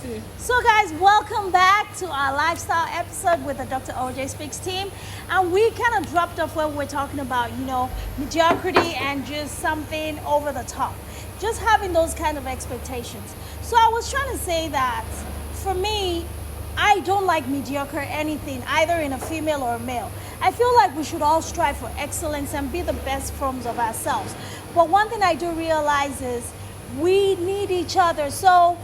continue. So guys, welcome back to our lifestyle episode with the Dr. OJ Speaks team. And we kind of dropped off where we're talking about, mediocrity and just something over the top. Just having those kind of expectations. So I was trying to say that for me, I don't like mediocre anything, either in a female or a male. I feel like we should all strive for excellence and be the best forms of ourselves. But one thing I do realize is we need each other. So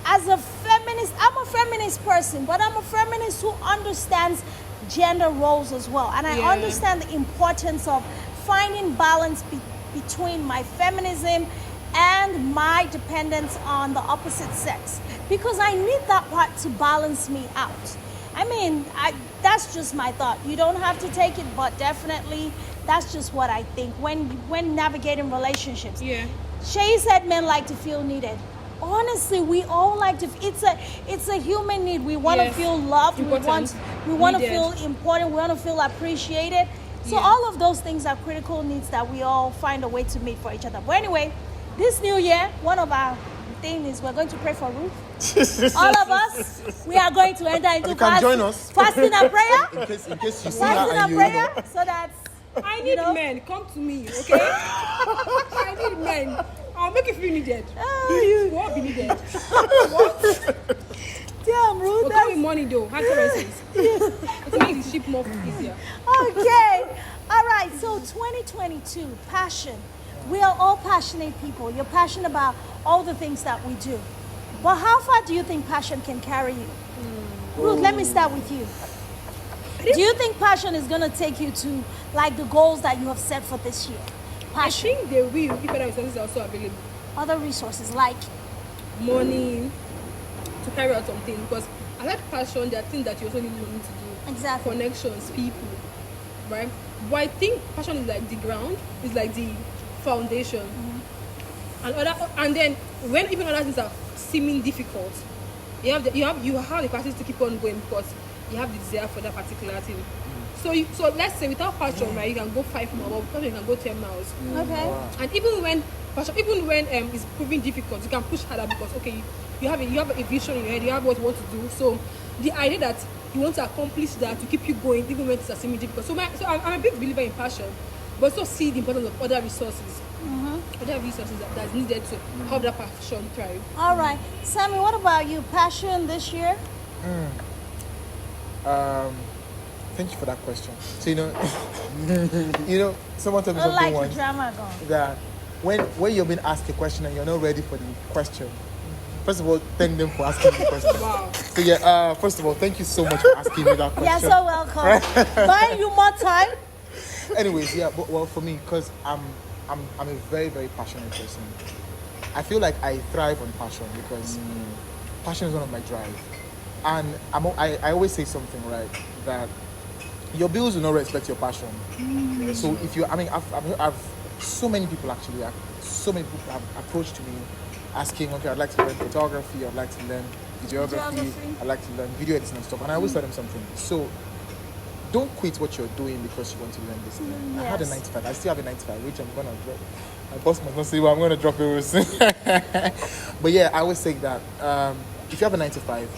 as a feminist, I'm a feminist person, but I'm a feminist who understands gender roles as well. And I understand the importance of finding balance between my feminism and my dependence on the opposite sex, because I need that part to balance me out. I mean, that's just my thought. You don't have to take it, but definitely that's just what I think when navigating relationships. Yeah. Shay said men like to feel needed. Honestly, we all like to. It's a human need. We want to feel loved. Important. We want to feel important. We want to feel appreciated. So all of those things are critical needs that we all find a way to meet for each other. But anyway, this new year, one of our things is we're going to pray for Ruth. All of us, we are going to enter into join us. fasting and prayer. In case you see Fasting that and prayer, so that I need men. Come to me, okay? I need men. I'll make you feel needed. You won't be needed. What? Damn, Ruth. We'll come with money though. Hard currencies. It makes the ship more easier. Okay. All right. So 2022, passion. We are all passionate people. You're passionate about all the things that we do. But how far do you think passion can carry you? Ruth, let me start with you. Do you think passion is going to take you to like the goals that you have set for this year? Passion. I think they will if other resources are also available. Other resources like Money to carry out something, because I like passion. There are things that you also need money to do. exactly. Connections, people, right? But I think passion is like the ground, is like the foundation, and then when even other things are seeming difficult, you have the capacity to keep on going because you have the desire for that particular thing. So let's say without passion, right, you can go 5 miles, but without you can go 10 miles. Okay. Wow. And even when it's proving difficult, you can push harder because you have a vision in your head, you have what you want to do. So the idea that you want to accomplish that to keep you going even when it's seeming difficult. So I'm a big believer in passion, but also see the importance of other resources. Other resources that's needed to help that passion thrive. All right. Sammy, what about you? Passion this year? Thank you for that question. So someone told me I something like the once drama going. that when you've been asked a question and you're not ready for the question, first of all, thank them for asking the question. Wow. So first of all, thank you so much for asking me that question. You're so welcome. Buying you more time. Anyways, but for me, because I'm a very, very passionate person. I feel like I thrive on passion because passion is one of my drive. And I always say something, right, that your bills will not respect your passion. So I've so many people have approached me asking, okay, I'd like to learn photography, I'd like to learn videography, I'd like to learn video editing and stuff. And I always tell them something. So don't quit what you're doing because you want to learn this thing. I had a 9 to 5. I still have a 9 to 5, which I'm going to drop. My boss must not say, well, I'm going to drop it real soon. But I always say that if you have a 9 to 5,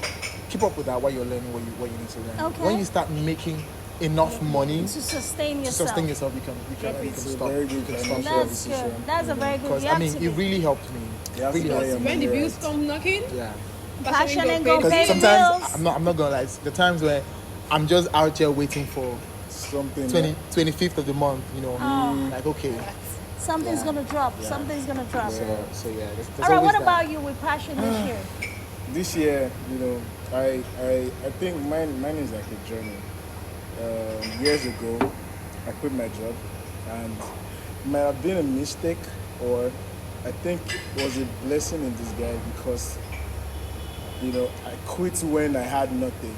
keep up with that while you're learning what you need to learn. Okay. When you start making enough money To sustain yourself. you can stop. Very good financial That's decision. good. That's a very good. Because You have to it be. really helped me. You have to Really buy helped your me. When the money bills right. come knocking, Yeah. Passion ain't go gonna pay pay Because the sometimes bills. I'm not gonna lie. The times where I'm just out here waiting for Something 25th of the month, like okay. Something's gonna drop. Something's gonna drop. So there's All right. always What that. about you with passion this year? this year, I think mine is like a journey. Years ago, I quit my job, and it might have been a mistake, or I think it was a blessing in disguise because I quit when I had nothing.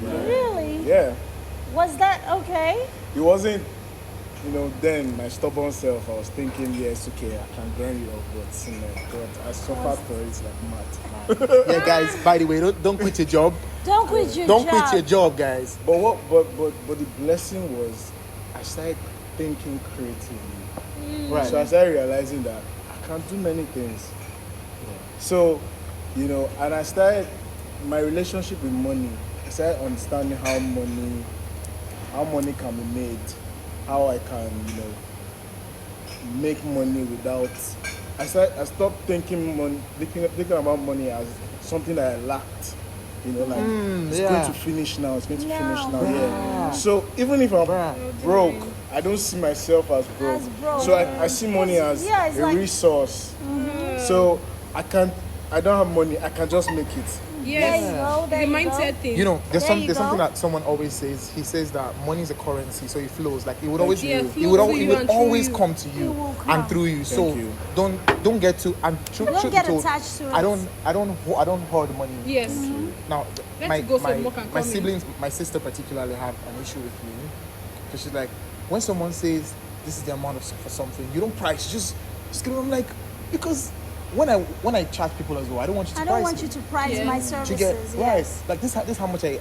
Really? Yeah, Was that okay? it wasn't. Then my stubborn self, I was thinking, yes, okay, I can grind it up, but I suffered for it like mad. Yeah, guys. By the way, don't quit your job. Don't quit your Don't job. quit your job, guys. But the blessing was I started thinking creatively. Right. So I started realizing that I can do many things. So you know, and I started my relationship with money. I started understanding how money can be made, how I can, you know, make money without. I stopped thinking about money as something that I lacked. You know, like it's yeah. going to finish now. It's going to finish now. No. Yeah. So even if I'm broke, I don't see myself as broke. As broke. So I see money as Yeah, it's a like- resource. So I don't have money. I can just make it. There Yes. you go. There The you mindset go. thing. You know, There you there's something go. that someone always says. He says that money is a currency, so it flows. Like it would always, Yeah, it flows would, through it you would and through always you. come to you It will come. and through you. So you. don't get to and truth Don't be get told, attached to it. I don't hoard money. Yes. Now, Let my it go so more can my come in. siblings, my sister particularly have an issue with me because she's like, when someone says this is the amount for something, you don't price. Just give them. I'm like, because when I charge people as well, I don't want you to I price don't want it. you to price Yeah. my To services. get Yes. right, like this how much I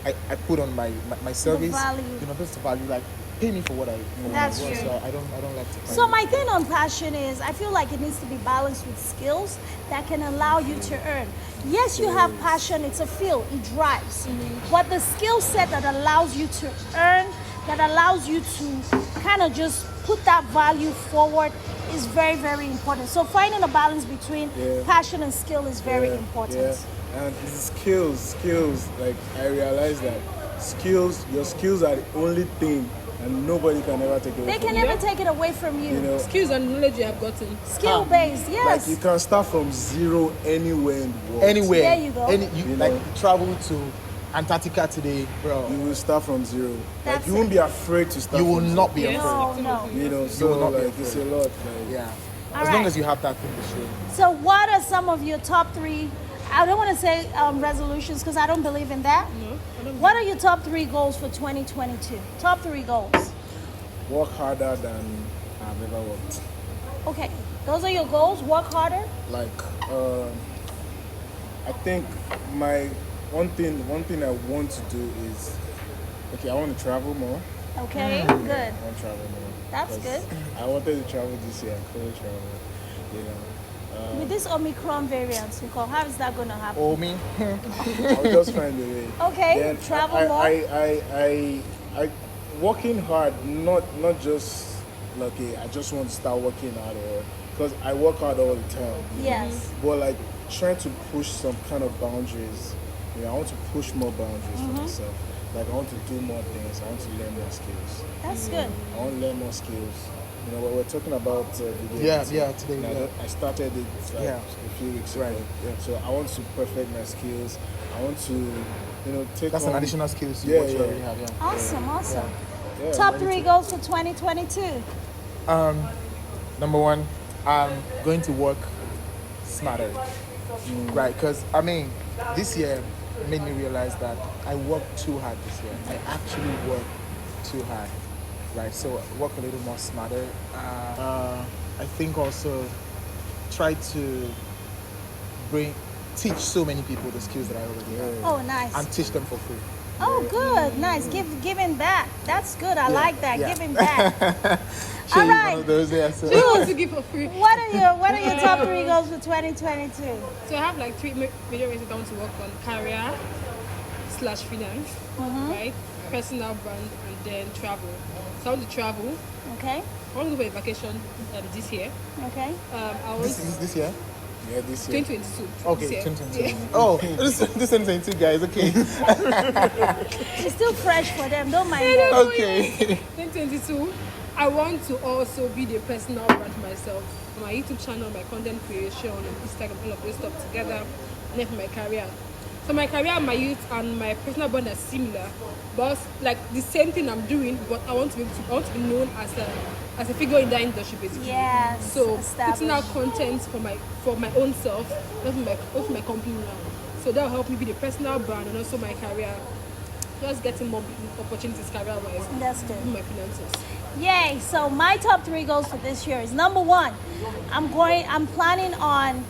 put on my service. value. You know, that's the value. Like, pay me for what I. For That's what I true. want. So I don't like to. price So it. my thing on passion is I feel like it needs to be balanced with skills that can allow you to earn. Yes, you have passion, it's a field, it drives. But the skill set that allows you to earn, that allows you to kind of just put that value forward is very, very important. So finding a balance between Yeah. passion and skill is very Yeah, important. Yeah. And it's skills. Like I realized that your skills are the only thing, and nobody can ever take it away They from can you. never take it away from you. You know, Skills and knowledge you have gotten. Skill based, yes. like you can start from zero anywhere in the world. Anywhere, There you go. You like know. travel to Antarctica today, bro. You will start from zero. That's Like you won't be afraid to start. You will from not be Yes. afraid. no, no. zero. You know, will so not be like it's a afraid. lot. Like, Yeah, All as long right. as you have that thing to show. So, what are some of your top three? I don't want to say resolutions because I don't believe in that. No, I don't. What are your top three goals for 2022? Top three goals. work harder than I've ever worked. Okay, those are your goals. Work harder. Like I think my one thing I want to do is I want to travel more. Okay, I good. want to travel more. That's 'Cause good. I wanted to travel this year. I couldn't travel. You know. With this Omicron variant, Nicole, how is that going to happen? Oh me, I'll just find a way. Okay, Then travel more. I working hard, not just like I just want to start working hard or because I work hard all the time. Yes. But like trying to push some kind of boundaries. You know, I want to push more boundaries for myself. Like I want to do more things. I want to learn more skills. That's good. I want to learn more skills. You know, we're talking about video Yeah, editing. yeah, today, Now, yeah. I started it like Yeah. a few weeks ago. Right, yeah. So I want to perfect my skills. I want to, take that's on, an additional skill to Yeah, what you yeah. already have. Yeah. Awesome, awesome. Yeah, Top ready three to- goals for 2022. Number one, I'm going to work smarter, right? Because I mean, this year made me realize that I worked too hard this year. I actually worked too hard, right? So work a little more smarter. I think also try to teach so many people the skills that I already have Oh, nice. and teach them for free. Oh, good. Nice. Giving back. That's good. I like that. yeah. Giving back. Sure, All you're right. one of those, yeah, so- Who wants to give for free? What are your top three goals for 2022? So I have like three major ways that I want to work on: career / finance, right? Personal brand, and then travel. So I want to travel. Okay. I want to go for a vacation this year. Okay. I want This year? Yeah, this year. 2022. Okay, this year. 2022. Yeah. Oh, this 2022, guys. Okay. It's still fresh for them. Don't mind them. Okay. 2022, I want to also be the personal brand myself. My YouTube channel, my content creation, and Instagram, all of this stuff together, and then for my career. So my career, my youth, and my personal brand are similar, but like the same thing I'm doing. But I want to be known as a figure in that industry, basically. Yes. So established. putting out content for my own self, not for my company now. So that will help me be the personal brand and also my career. Just getting more opportunities career-wise, That's good. my finances. Yay! So my top three goals for this year is number one, I'm planning on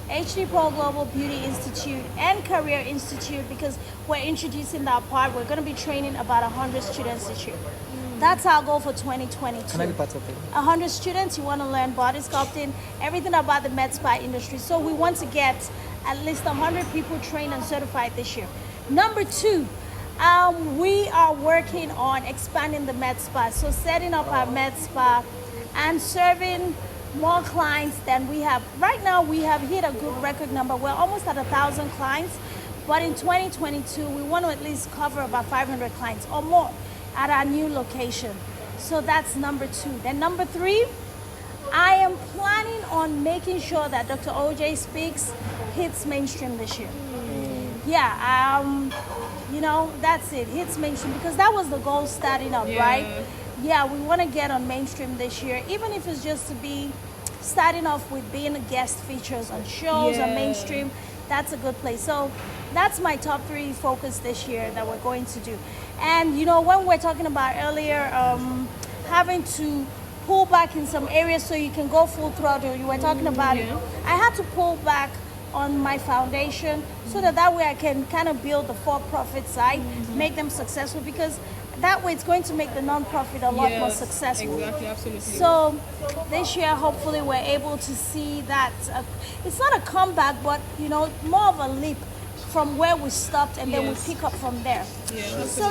HD Pro Global Beauty Institute and Career Institute because we're introducing that part. We're going to be training about 100 students this year. That's our goal for 2022. Can I be part of it? 100 students, you want to learn body sculpting, everything about the med spa industry. So we want to get at least 100 people trained and certified this year. Number 2, we are working on expanding the med spa. So setting up our med spa and serving more clients than we have. Right now, we have hit a good record number. We're almost at 1,000 clients. But in 2022, we want to at least cover about 500 clients or more at our new location. So that's number 2. Then number 3, I am planning on making sure that Dr. OJ Speaks hits mainstream this year. Yeah, that's it. Hits mainstream because that was the goal starting up, right? Yeah, we want to get on mainstream this year, even if it's just to be starting off with being a guest features on shows on mainstream. That's a good place. So that's my top 3 focus this year that we're going to do. And when we're talking about earlier, having to pull back in some areas so you can go full throttle, you were talking about it. I had to pull back on my foundation so that way I can kind of build the for-profit side, make them successful, because that way it's going to make the non-profit a lot more successful. Exactly, absolutely. So this year, hopefully, we're able to see that it's not a comeback, but more of a leap from where we stopped, and then we pick up from there. So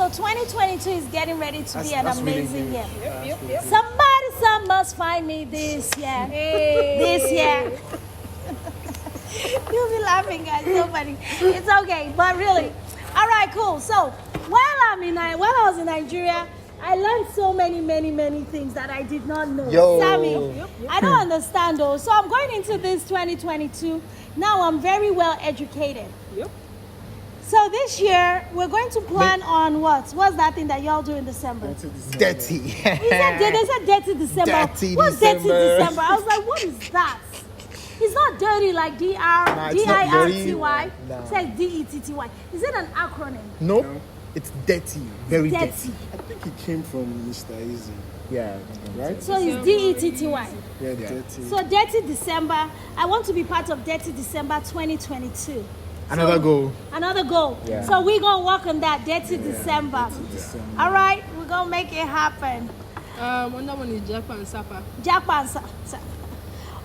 2022 is getting ready to be an amazing year. Yep. Some must find me this year. This year. You'll be laughing, guys. So funny. It's okay, but really. All right, cool. So while I was in Nigeria, I learned so many things that I did not know. Sammy, I don't understand though. So I'm going into this 2022. Now I'm very well educated. Yep. So this year we're going to plan on what? What's that thing that y'all do in December? Dirty. They said dirty December. What's dirty December? I was like, what is that? It's not dirty like D-I-R-T-Y. No. It says D-E-T-T-Y. Is it an acronym? No, it's dirty. Very dirty. I think it came from Mr. Easy. Yeah. Right? So it's D-E-T-T-Y. Yeah, dirty. So Dirty December. I want to be part of Dirty December 2022. Another goal. Another goal. Yeah. So we're going to work on that Dirty December. December. All right? We're going to make it happen. Another one is Japa and Sapa. Japa and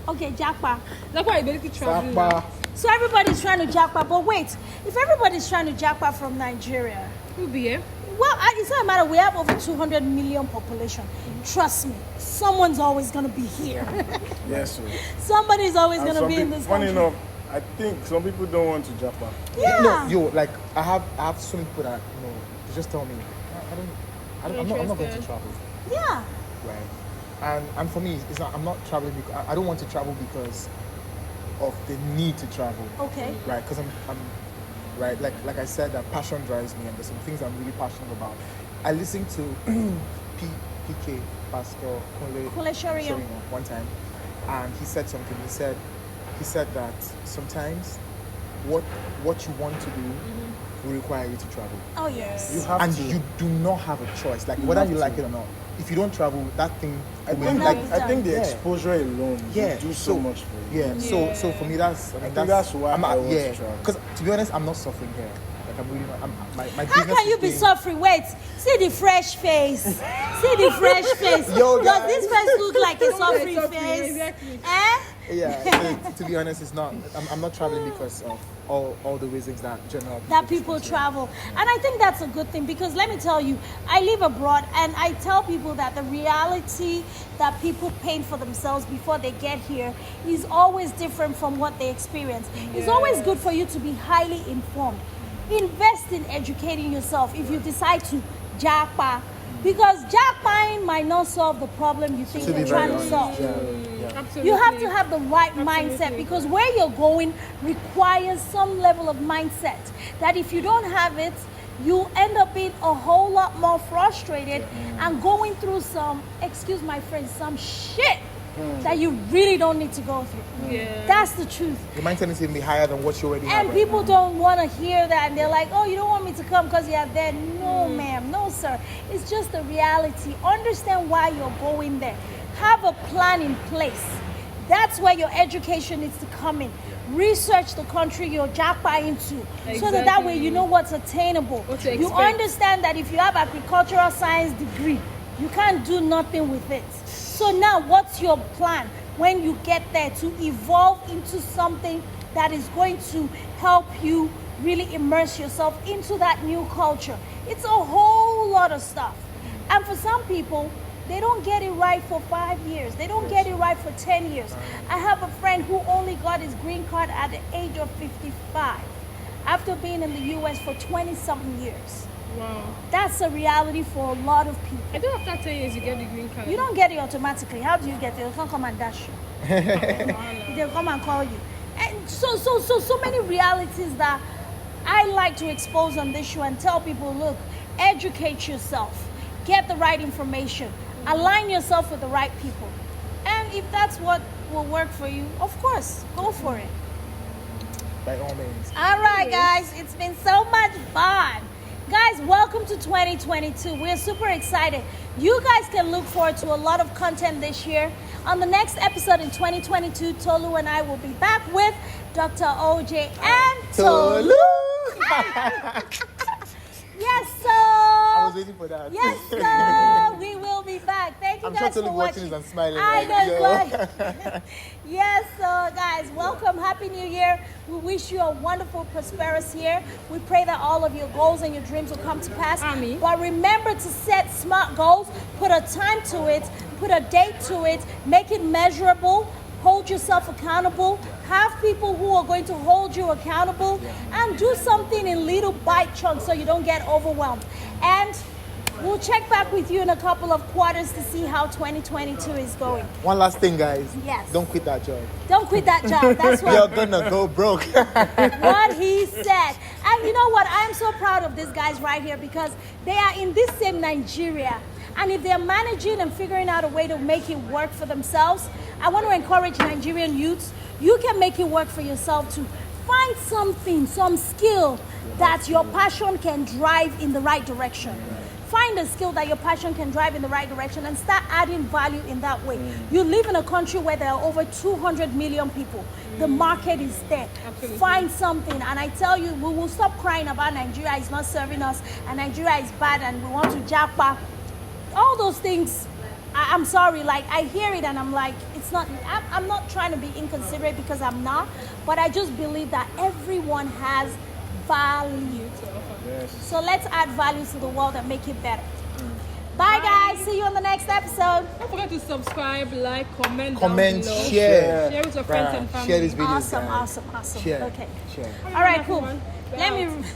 Okay, Japa. That's why I basically travel. Sapa. So everybody's trying to Japa, but wait, if everybody's trying to Japa from Nigeria, Who'll be here? well, it's not a matter. We have over 200 million population. Trust me, someone's always gonna be here. Yes, sir. Somebody's always And gonna some be in peop- this funny country. enough, I think some people don't want to Japan. Yeah. No, like I have so many people that they just tell me I'm not going to travel, Yeah. right? And for me, it's not. I'm not traveling because I don't want to travel because of the need to travel. Okay. Right, because I'm right. Like I said, that passion drives me, and there's some things I'm really passionate about. I listened to PK Pastor Kule Shorian. one time, and he said something. He said that sometimes what you want to do will require you to travel, Oh yes. You have and to. you do not have a choice. Like whether you like it or not, if you don't travel, that thing. I will think, be like- I think the Yeah. exposure alone Yeah, will do so so- much for you. Yeah, so for me that's I think that's why I'm I want to yeah, travel. because to be honest, I'm not suffering here. Like I'm really not. My How business can you is be doing- suffering? Wait, see the fresh face. See the fresh face. Yo, Does guys. this face look like a suffering suffering, face? exactly. Eh? Yeah, so to be honest, it's not. I'm not traveling because of all the reasons that general That people travel. And I think that's a good thing because let me tell you, I live abroad and I tell people that the reality that people paint for themselves before they get here is always different from what they experience. It's always good for you to be highly informed. Invest in educating yourself if you decide to japa. Because japaing might not solve the problem you think To be you're very trying to honest, solve. Absolutely. You have to have the right mindset because where you're going requires some level of mindset that if you don't have it, you end up being a whole lot more frustrated and going through some, excuse my friend, some shit that you really don't need to go through. Yeah. That's the truth. Your mindset needs to be higher than what you already have. And people don't want to hear that and they're like, oh, you don't want me to come because you're there. No, ma'am. No, sir. It's just the reality. Understand why you're going there. Have a plan in place. That's where your education needs to come in. Research the country you're japa into so that way you know what's attainable. What to You expect. understand that if you have agricultural science degree, you can't do nothing with it. So now what's your plan when you get there to evolve into something that is going to help you really immerse yourself into that new culture. It's a whole lot of stuff. And for some people, they don't get it right for 5 years. They don't get it right for 10 years. I have a friend who only got his green card at the age of 55 after being in the US for 20-something years. Wow. That's a reality for a lot of people. I think after 10 years you get the green card. You don't get it automatically. How do you get it? They can't come and dash you. They'll come and call you. And so many realities that I like to expose on this show and tell people, look, educate yourself. Get the right information. Align yourself with the right people. And if that's what will work for you, of course, go for it. By all means. All right, guys, it's been so much fun. Guys, welcome to 2022. We're super excited. You guys can look forward to a lot of content this year. On the next episode in 2022, Tolu and I will be back with Dr. OJ and Tolu. Yes, sir. I was waiting for that. Yes, sir. We will be back. Thank you I'm guys sure for Tolu watching. watching this and smiling. I like, know, yo. right? Yes, so guys, welcome. Happy New Year. We wish you a wonderful, prosperous year. We pray that all of your goals and your dreams will come to pass. Amen. But remember to set smart goals, put a time to it, put a date to it, make it measurable, hold yourself accountable, have people who are going to hold you accountable, and do something in little bite chunks so you don't get overwhelmed. And we'll check back with you in a couple of quarters to see how 2022 is going. One last thing, guys. Yes. Don't quit that job. Don't quit that job. That's You're what, gonna go broke. what he said. And you know what? I am so proud of these guys right here because they are in this same Nigeria. And if they're managing and figuring out a way to make it work for themselves, I want to encourage Nigerian youths, you can make it work for yourself too. Find something, some skill that your passion can drive in the right direction. Find a skill that your passion can drive in the right direction and start adding value in that way. You live in a country where there are over 200 million people. The market is there. Absolutely. Find something. And I tell you, we will stop crying about Nigeria is not serving us and Nigeria is bad and we want to japa. All those things, I'm sorry, like I hear it and I'm like, it's not, I'm not trying to be inconsiderate because I'm not, but I just believe that everyone has value. Yes. So let's add value to the world and make it better. Bye guys, see you on the next episode. Don't forget to subscribe, like, comment, Comment, down below. share. Share with your friends and family. Share this video. Awesome, guys. awesome. Share. Okay. Share. All right, cool. Everyone, Let we're out. me